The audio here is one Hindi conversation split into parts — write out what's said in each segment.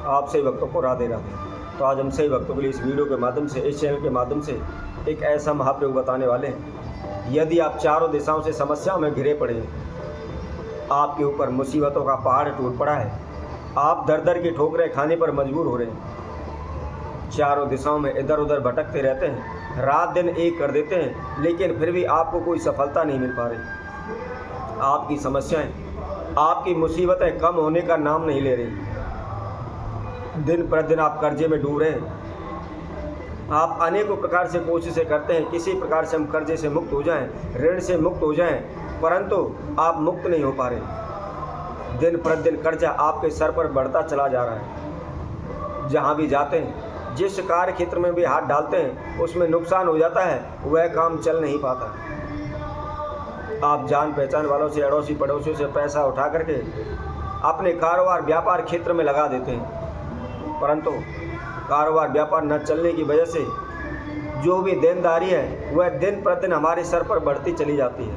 आप सही भक्तों को राधे राधे। तो आज हम सही भक्तों के लिए इस वीडियो के माध्यम से, इस चैनल के माध्यम से एक ऐसा महाप्रयोग बताने वाले हैं। यदि आप चारों दिशाओं से समस्याओं में घिरे पड़े हैं, आपके ऊपर मुसीबतों का पहाड़ टूट पड़ा है, आप दर दर की ठोकरें खाने पर मजबूर हो रहे हैं, चारों दिशाओं में इधर उधर भटकते रहते हैं, रात दिन एक कर देते हैं, लेकिन फिर भी आपको कोई सफलता नहीं मिल पा रही। आपकी समस्याएं, आपकी मुसीबतें कम होने का नाम नहीं ले रही। दिन प्रतिदिन आप कर्जे में डूब रहे हैं। आप अनेकों प्रकार से कोशिशें करते हैं, किसी प्रकार से हम कर्जे से मुक्त हो जाएं, ऋण से मुक्त हो जाएं, परंतु आप मुक्त नहीं हो पा रहे। दिन प्रतिदिन कर्जा आपके सर पर बढ़ता चला जा रहा है। जहां भी जाते हैं, जिस कार्य क्षेत्र में भी हाथ डालते हैं, उसमें नुकसान हो जाता है, वह काम चल नहीं पाता। आप जान पहचान वालों से, अड़ोसी पड़ोसियों से पैसा उठा करके अपने कारोबार व्यापार क्षेत्र में लगा देते हैं, परंतु कारोबार व्यापार न चलने की वजह से जो भी देनदारी है वह दिन प्रतिदिन हमारे सर पर बढ़ती चली जाती है,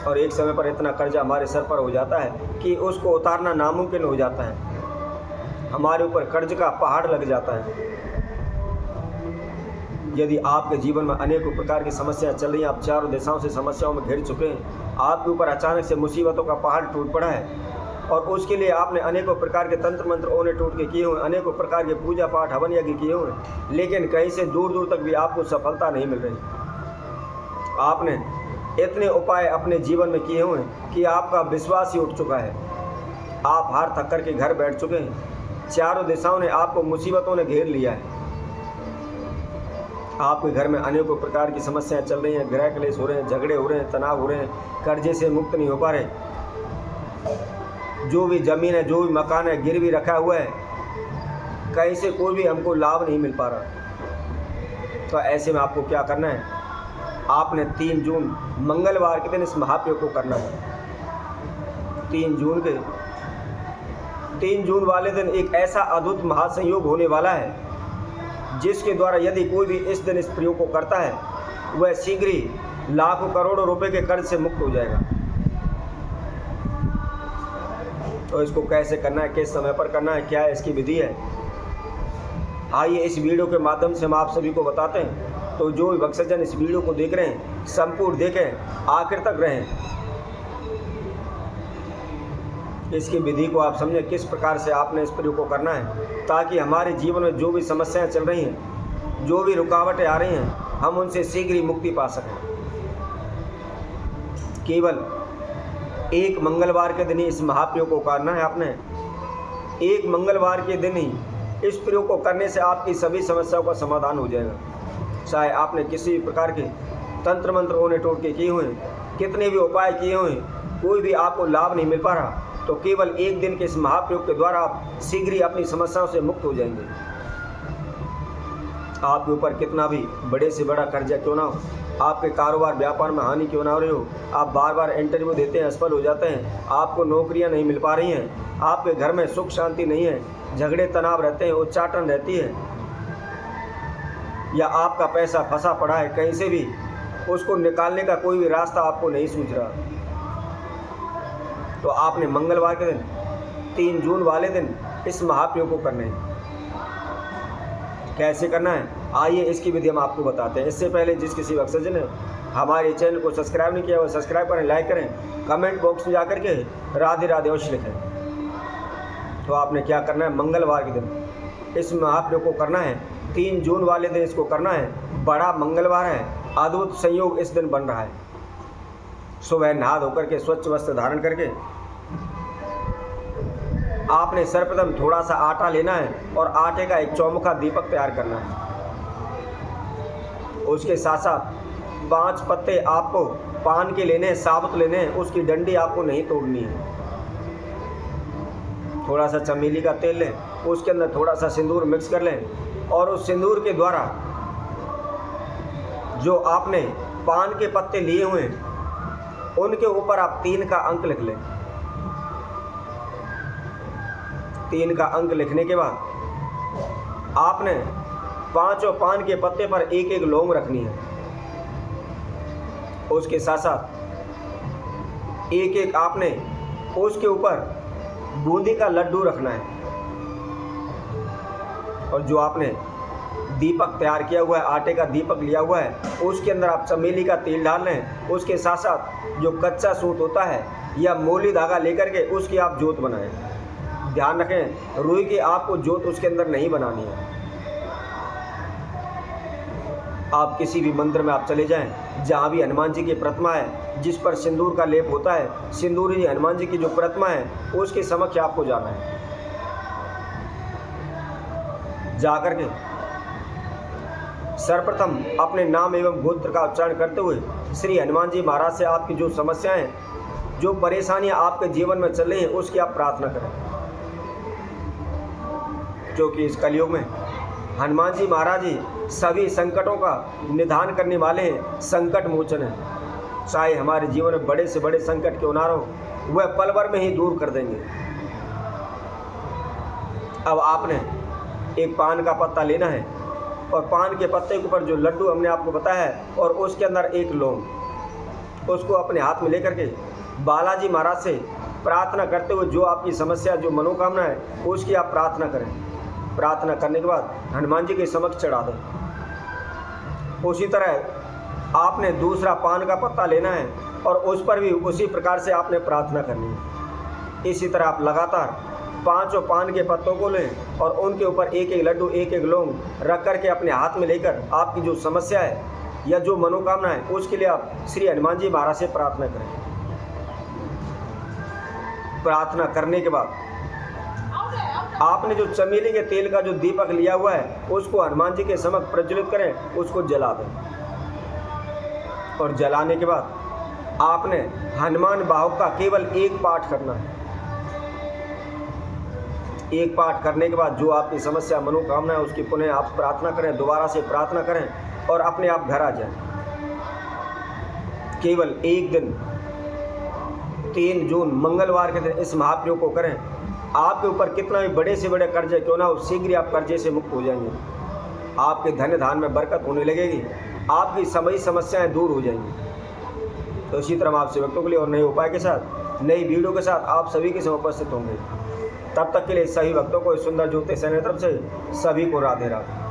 और एक समय पर इतना कर्जा हमारे सर पर हो जाता है कि उसको उतारना नामुमकिन हो जाता है। हमारे ऊपर कर्ज का पहाड़ लग जाता है। यदि आपके जीवन में अनेकों प्रकार की समस्याएं चल रही हैं, आप चारों दिशाओं से समस्याओं में घिर चुके हैं, आपके ऊपर अचानक से मुसीबतों का पहाड़ टूट पड़ा है, और उसके लिए आपने अनेकों प्रकार के तंत्र मंत्र ओने टूट के किए हुए, अनेकों प्रकार के पूजा पाठ हवन यज्ञ किए हुए, लेकिन कहीं से दूर दूर तक भी आपको सफलता नहीं मिल रही। आपने इतने उपाय अपने जीवन में किए हुए कि आपका विश्वास ही उठ चुका है। आप हार थक कर के घर बैठ चुके हैं। चारों दिशाओं ने आपको मुसीबतों ने घेर लिया है। आपके घर में अनेकों प्रकार की समस्याएं चल रही हैं, गृह क्लेश हो रहे हैं, झगड़े हो रहे हैं, तनाव हो रहे हैं, कर्जे से मुक्त नहीं हो पा रहे। जो भी ज़मीन है, जो भी मकान है, गिरवी रखा हुआ है, कहीं से कोई भी हमको लाभ नहीं मिल पा रहा। तो ऐसे में आपको क्या करना है? आपने 3 जून मंगलवार के दिन इस महाप्रयोग को करना है। 3 जून वाले दिन एक ऐसा अद्भुत महासंयोग होने वाला है, जिसके द्वारा यदि कोई भी इस दिन इस प्रयोग को करता है, वह शीघ्र ही लाखों करोड़ों रुपए के कर्ज से मुक्त हो जाएगा। तो इसको कैसे करना है, किस समय पर करना है, क्या इसकी विधि है, आइए इस वीडियो के माध्यम से हम आप सभी को बताते हैं। तो जो भी भक्तजन इस वीडियो को देख रहे हैं, संपूर्ण देखें, आखिर तक रहें। इसकी विधि को आप समझें, किस प्रकार से आपने इस प्रयोग को करना है, ताकि हमारे जीवन में जो भी समस्याएं चल रही हैं, जो भी रुकावटें आ रही हैं, हम उनसे शीघ्र ही मुक्ति पा सकें। केवल एक मंगलवार के दिन ही इस महाप्रयोग को करना है। आपने एक मंगलवार के दिन ही इस प्रयोग को करने से आपकी सभी समस्याओं का समाधान हो जाएगा। चाहे आपने किसी भी प्रकार के तंत्र मंत्र ओने टोट के किए हुए, कितने भी उपाय किए हुए, कोई भी आपको लाभ नहीं मिल पा रहा, तो केवल एक दिन के इस महाप्रयोग के द्वारा आप शीघ्र ही अपनी समस्याओं से मुक्त हो जाएंगे। आपके ऊपर कितना भी बड़े से बड़ा कर्जा क्यों ना हो, आपके कारोबार व्यापार में हानि क्यों ना हो रही हो, आप बार बार इंटरव्यू देते हैं, असफल हो जाते हैं, आपको नौकरियां नहीं मिल पा रही हैं, आपके घर में सुख शांति नहीं है, झगड़े तनाव रहते हैं, उच्चाटन रहती है, या आपका पैसा फंसा पड़ा है कहीं से भी, उसको निकालने का कोई भी रास्ता आपको नहीं सूझ रहा, तो आपने मंगलवार के दिन 3 जून वाले दिन इस महाप्रयोग को करना है। कैसे करना है, आइए इसकी विधि हम आपको बताते हैं। इससे पहले जिस किसी भक्तजन ने हमारे चैनल को सब्सक्राइब नहीं किया, वो सब्सक्राइब करें, लाइक करें, कमेंट बॉक्स में जाकर के राधे राधे अवश्य लिखें। तो आपने क्या करना है, मंगलवार के दिन इस महाप्रयोग को करना है। 3 जून वाले दिन इसको करना है। बड़ा मंगलवार है, अद्भुत संयोग इस दिन बन रहा है। सुबह नहा धोकर के स्वच्छ वस्त्र धारण करके आपने सर्वप्रथम थोड़ा सा आटा लेना है और आटे का एक चौमुखा दीपक तैयार करना है। उसके साथ साथ 5 पत्ते आपको पान के लेने हैं, साबुत लेने हैं, उसकी डंडी आपको नहीं तोड़नी है। थोड़ा सा चमेली का तेल लें, उसके अंदर थोड़ा सा सिंदूर मिक्स कर लें, और उस सिंदूर के द्वारा जो आपने पान के पत्ते लिए हुए हैं, उनके ऊपर आप 3 का अंक लिख लें। 3 का अंक लिखने के बाद आपने 5 पान के पत्ते पर एक एक लौंग रखनी है। उसके साथ साथ एक एक आपने उसके ऊपर बूंदी का लड्डू रखना है। और जो आपने दीपक तैयार किया हुआ है, आटे का दीपक लिया हुआ है, उसके अंदर आप चमेली का तेल डाल लें। उसके साथ साथ जो कच्चा सूत होता है या मोली धागा लेकर के उसकी आप जोत बनाएं। ध्यान रखें, रुई की आपको जोत उसके अंदर नहीं बनानी है। आप किसी भी मंदिर में आप चले जाएं, जहाँ भी हनुमान जी की प्रतिमा है जिस पर सिंदूर का लेप होता है, सिंदूरी हनुमान जी की जो प्रतिमा है उसके समक्ष आपको जाना है। जाकर के सर्वप्रथम अपने नाम एवं गोत्र का उच्चारण करते हुए श्री हनुमान जी महाराज से आपकी जो समस्याएं, जो परेशानियां आपके जीवन में चल रही हैं, उसकी आप प्रार्थना करें। क्योंकि इस कलयुग में हनुमान जी महाराज ही सभी संकटों का निदान करने वाले हैं, संकट मोचन है। चाहे हमारे जीवन में बड़े से बड़े संकट क्यों ना हो, वह पल भर में ही दूर कर देंगे। अब आपने एक पान का पत्ता लेना है और पान के पत्ते के ऊपर जो लड्डू हमने आपको बताया है और उसके अंदर एक लौंग, उसको अपने हाथ में लेकर के बालाजी महाराज से प्रार्थना करते हुए जो आपकी समस्या, जो मनोकामना है, उसकी आप प्रार्थना करें। प्रार्थना करने के बाद हनुमान जी के समक्ष चढ़ा दें। उसी तरह आपने दूसरा पान का पत्ता लेना है और उस पर भी उसी प्रकार से आपने प्रार्थना करनी है। इसी तरह आप लगातार 5 पान के पत्तों को लें और उनके ऊपर एक एक लड्डू, एक एक लौंग रख करके अपने हाथ में लेकर आपकी जो समस्या है या जो मनोकामना है उसके लिए आप श्री हनुमान जी महाराज से प्रार्थना करें। प्रार्थना करने के बाद आपने जो चमेली के तेल का जो दीपक लिया हुआ है उसको हनुमान जी के समक्ष प्रज्वलित करें, उसको जला दें। और जलाने के बाद आपने हनुमान बाहुक का केवल एक पाठ करना है। एक पाठ करने के बाद जो आपकी समस्या, मनोकामना है, उसकी पुनः आप प्रार्थना करें, दोबारा से प्रार्थना करें और अपने आप घर आ जाएं। केवल एक दिन 3 जून मंगलवार के दिन इस महाप्रयोग को करें। आपके ऊपर कितना भी बड़े से बड़े कर्जे क्यों ना हो, शीघ्र आप कर्जे से मुक्त हो जाएंगे। आपके धन धान में बरकत होने लगेगी, आपकी सभी समस्याएं दूर हो जाएंगी। तो इसी तरह हम आपसे भक्तों के लिए और नए उपाय के साथ, नई वीडियो के साथ आप सभी के समय उपस्थित होंगे। तब तक के लिए सभी भक्तों को इस सुंदर ज्योतिष चैनल तरफ से सभी को राधे राधे।